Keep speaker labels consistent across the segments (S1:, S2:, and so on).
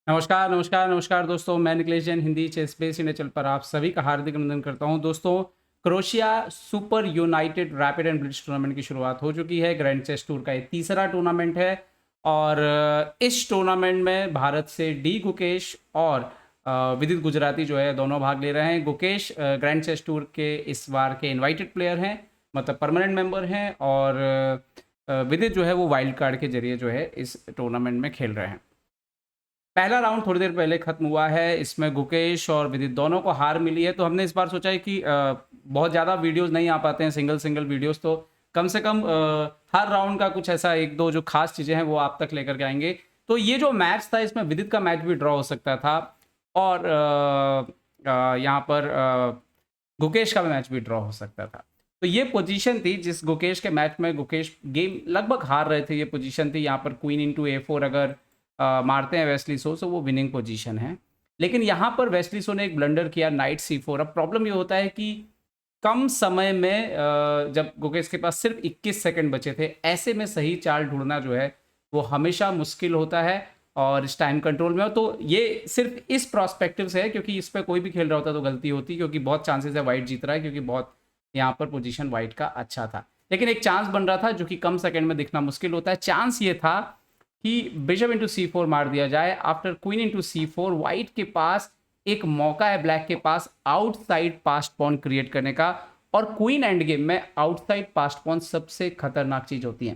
S1: नमस्कार, नमस्कार, नमस्कार दोस्तों, मैं Nikhilesh Jain Hindi ChessBase India channel पर आप सभी का हार्दिक अभिनंदन करता हूं। दोस्तों, Croatia super united rapid and blitz tournament की शुरुआत हो चुकी है। ग्रैंड चेस टूर का ये तीसरा टूर्नामेंट है और इस टूर्नामेंट में भारत से डी गुकेश और विदित गुजराती जो है दोनों भाग ले रहे हैं। गुकेश ग्रैंड चेस टूर के इस बार के इन्वाइटेड प्लेयर हैं, मतलब परमानेंट मेंबर हैं, और विदित जो है वो वाइल्ड कार्ड के जरिए जो है इस टूर्नामेंट में खेल रहे हैं। पहला राउंड थोड़ी देर पहले खत्म हुआ है। इसमें गुकेश और विदित दोनों को हार मिली है, तो हमने इस बार सोचा है कि बहुत ज़्यादा वीडियोस नहीं आ पाते हैं, सिंगल सिंगल वीडियोस, तो कम से कम हर राउंड का कुछ ऐसा एक दो जो खास चीज़ें हैं वो आप तक लेकर के आएंगे। तो ये जो मैच था इसमें विदित का मैच भी ड्रॉ हो सकता था और यहाँ पर गुकेश का भी मैच भी ड्रॉ हो सकता था। तो ये पोजीशन थी जिस गुकेश के मैच में गुकेश गेम लगभग हार रहे थे। ये पोजीशन थी, यहाँ पर क्वीन इंटू A4 अगर मारते हैं वेस्ली सो, वो विनिंग पोजीशन है। लेकिन यहाँ पर वेस्ली सो ने एक ब्लंडर किया, नाइट C4। अब प्रॉब्लम ये होता है कि कम समय में जब गुकेश के पास सिर्फ 21 सेकंड बचे थे, ऐसे में सही चाल ढूंढना जो है वो हमेशा मुश्किल होता है और इस टाइम कंट्रोल में हो। तो ये सिर्फ इस प्रोस्पेक्टिव से है, क्योंकि इस पर कोई भी खेल रहा होता तो गलती होती, क्योंकि बहुत चांसेस है वाइट जीत रहा है, क्योंकि बहुत यहाँ पर पोजीशन वाइट का अच्छा था। लेकिन एक चांस बन रहा था जो कि कम सेकंड में दिखना मुश्किल होता है। चांस ये था कि बिशप इंटू C4 मार दिया जाए। After queen into C4 white के पास एक मौका है, ब्लैक के पास आउटसाइड पास्ट पॉन क्रिएट करने का, और क्वीन एंड गेम में आउटसाइड पास्ट पॉन सबसे खतरनाक चीज होती है।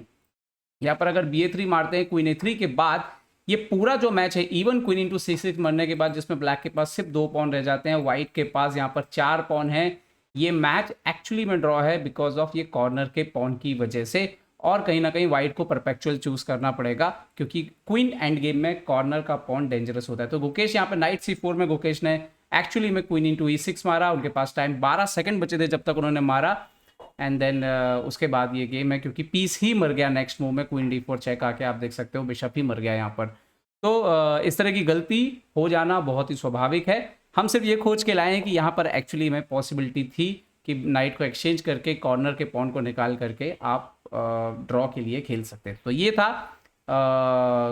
S1: यहाँ पर अगर BA3 मारते हैं क्वीन A3 के बाद, ये पूरा जो मैच है इवन क्वीन इंटू C6 मरने के बाद, जिसमें ब्लैक के पास सिर्फ 2 पॉन रह जाते हैं, व्हाइट के पास यहाँ पर 4 पॉन है। ये मैच एक्चुअली में ड्रॉ है बिकॉज ऑफ ये कॉर्नर के पॉन की वजह से, और कहीं ना कहीं व्हाइट को परपेचुअल चूज करना पड़ेगा, क्योंकि क्वीन एंड गेम में कॉर्नर का पॉन डेंजरस होता है। तो गुकेश यहाँ पे नाइट C4 में गुकेश ने एक्चुअली में क्वीन इंटू E6 मारा। उनके पास टाइम 12 सेकंड बचे थे जब तक उन्होंने मारा, एंड देन उसके बाद ये गेम है, क्योंकि पीस ही मर गया नेक्स्ट मूव में। क्वीन D4 चेक आके आप देख सकते हो बिशप ही मर गया यहाँ पर। तो इस तरह की गलती हो जाना बहुत ही स्वाभाविक है। हम सिर्फ ये खोज के लाए हैं कि यहाँ पर एक्चुअली में पॉसिबिलिटी थी कि नाइट को एक्सचेंज करके कॉर्नर के पॉन को निकाल करके आप ड्रॉ के लिए खेल सकते हैं। तो ये था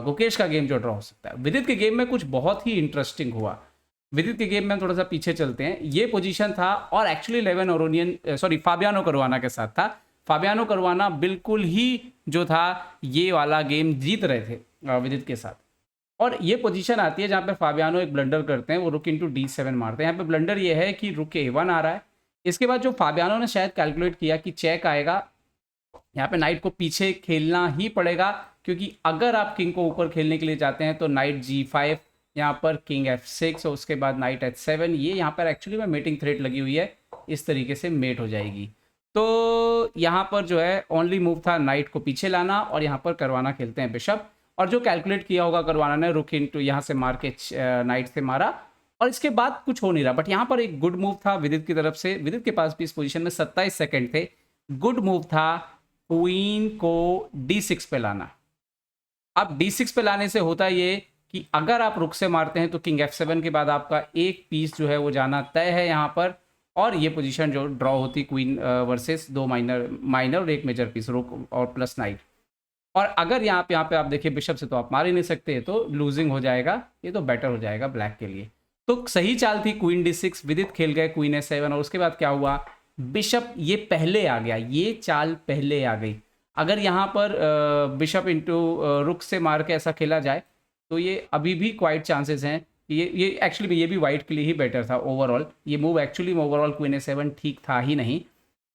S1: गुकेश का गेम जो ड्रॉ हो सकता है। विदित के गेम में कुछ बहुत ही इंटरेस्टिंग हुआ। विदित के गेम में थोड़ा सा पीछे चलते हैं। ये पोजीशन था और एक्चुअली फाबियानो करुआना के साथ था। फाबियानो करुआना बिल्कुल ही जो था ये वाला गेम जीत रहे थे विदित के साथ, और ये पोजीशन आती है जहाँ पे फाबियानो एक ब्लंडर करते हैं, वो रुक इंटू D7 मारते हैं। यहाँ पे ब्लंडर ये है कि रुक A1 आ रहा है। इसके बाद जो फाबियानो ने शायद कैलकुलेट किया कि चेक आएगा, यहाँ पे नाइट को पीछे खेलना ही पड़ेगा, क्योंकि अगर आप किंग को ऊपर खेलने के लिए जाते हैं तो नाइट G5, यहाँ पर किंग F6 और उसके बाद नाइट H7, ये यहाँ पर एक्चुअली में मेटिंग थ्रेट लगी हुई है, इस तरीके से मेट हो जाएगी। तो यहाँ पर जो है ओनली मूव था नाइट को पीछे लाना, और यहाँ पर करवाना खेलते हैं बिशप, और जो कैलकुलेट किया होगा करवाना ने, रुक इंटू यहाँ से मार के नाइट से मारा, और इसके बाद कुछ हो नहीं रहा। बट यहाँ पर एक गुड मूव था विदित की तरफ से। विदित के पास भी इस पोजीशन में 27 सेकंड थे। गुड मूव था क्वीन को D6 पे लाना। अब D6 पे लाने से होता ये कि अगर आप रुक से मारते हैं तो किंग F7 के बाद आपका एक पीस जो है वो जाना तय है यहाँ पर, और ये पोजीशन जो ड्रॉ होती क्वीन वर्सेस 2 माइनर और 1 मेजर पीस, रुक और प्लस नाइट। और अगर यहाँ पे आप देखिए बिशप से तो आप मार ही नहीं सकते, तो लूजिंग हो जाएगा, ये तो बेटर हो जाएगा ब्लैक के लिए। तो सही चाल थी क्वीन D6, विदित खेल गए क्वीन A7, और उसके बाद क्या हुआ, बिशप ये पहले आ गया, ये चाल पहले आ गई। अगर यहाँ पर बिशप इंटू रुक से मार के ऐसा खेला जाए तो ये अभी भी क्वाइट चांसेस हैं। ये एक्चुअली में ये भी वाइट के लिए ही बेटर था ओवरऑल। ये मूव एक्चुअली में ओवरऑल क्वीन A7 ठीक था ही नहीं।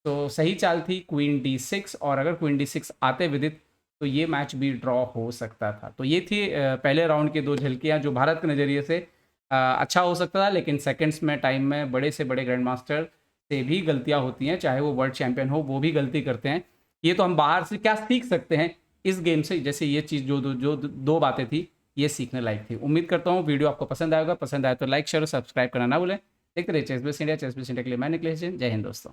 S1: तो सही चाल थी क्वीन D6, और अगर क्वीन D6 आते विदित तो ये मैच भी ड्रॉ हो सकता था। तो ये थी पहले राउंड की 2 झलकियाँ जो भारत के नज़रिए से अच्छा हो सकता था, लेकिन सेकंड्स में टाइम में बड़े से बड़े ग्रैंड मास्टर से भी गलतियां होती हैं, चाहे वो वर्ल्ड चैंपियन हो, वो भी गलती करते हैं। ये तो हम बाहर से क्या सीख सकते हैं इस गेम से, जैसे ये चीज़ जो दो बातें थी ये सीखने लायक थी। उम्मीद करता हूँ वीडियो आपको पसंद आएगा। पसंद आए तो लाइक शेयर और सब्सक्राइब करना ना भूलें। देखते रहिए ChessBase India. ChessBase India के लिए मैं निखिलेश जैन। जय हिंद दोस्तों।